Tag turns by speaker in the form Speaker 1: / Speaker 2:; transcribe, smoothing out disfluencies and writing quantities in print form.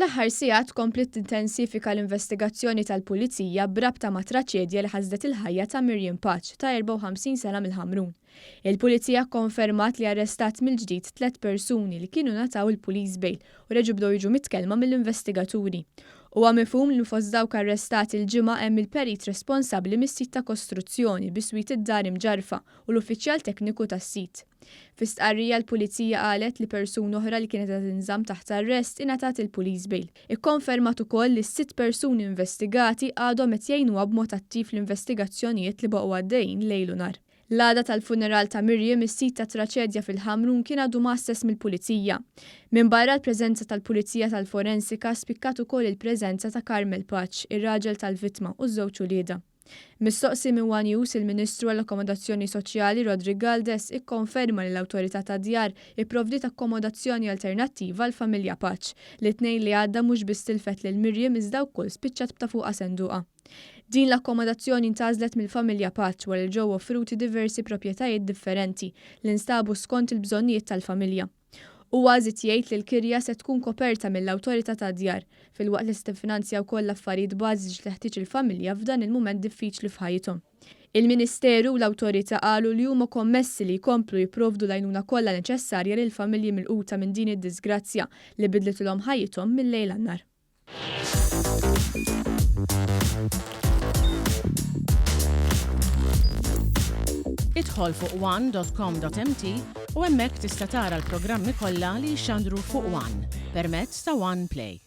Speaker 1: Fl-aħħar sigħat komplet intensifika l-investigazzjoni tal-Pulizija brabta mat-traġedja li ħasdet il-ħajja ta' Miriam Pace ta' 54 sena mill-Ħamrun. Il-Pulizija konfermat li arrestat mill-ġdid 3 persuni li kienu nataw il-police bail u reġu bdew jiġu mitkellma mill-investigaturi. Huwa mifhum li fost dawk arrestati l-ġimgħa hemm il-perit responsabbli mis-sit ta' kostruzzjoni bi swit id-dar imġarfa u l-uffiċjal tekniku tas-sit. Fis-stqarrija l-Pulizija qalet li persuna oħra li kienet qed tinżamm taħt arrest ingħatat il-police bail. Ikkonfermat ukoll li s-6 persuni investigati għadhom qed jgħinuha b'mod attiv l-investigazzjonijiet li baqgħu għaddejjin lejl u nhar. L-għada tal-funeral ta' Miriam, is-sit ta' traġedja fil-Ħamrun kien għadu massess mill-Pulizija. Minn barra l-preżenza tal-Pulizija tal-Forensika spikkat ukoll il-preżenza ta' Carmel Pace, ir-raġel tal-vittma u ż-żewġ ulieda. Mistoqsi minn One News il-Ministru għall-Akkomodazzjoni Soċjali Rodriguez ikkonferma li l-Awtorità tad-Djar ipprovdiet akkomodazzjoni alternattiva għall-familja Pace li t-tnejn li għadda mhux biss tilfet lil Miriam iżda wkoll spiċċat b'ta' fuqha senduqa. Din l-akkomodazzjoni ntażlet mill-familja Pace wara li ġew offruti diversi proprjetajiet differenti li nstabu skont il-bżonnijiet tal-familja. Huwa żied jgħid li l-kirja se tkun koperta mill-Awtorità tad-Djar filwaqt li se tiffinanzja wkoll l-affarijiet bażiċi li teħtieġ il-familja f'dan il-mument diffiċli f'ħajjithom. Il-Ministeru u l-Awtorità qalu li huma kommessi li jkomplu jipprovdu l-għajnuna kollha neċessarja lill-familji milquta minn din id-disgrazzja li bidlitilhom ħajjithom mill-lejl għan-nar.
Speaker 2: Idħol fuq one.com.mt u hemmhekk tista' tara l-programmi kollha li jxandru fuq One permezz ta' One Play.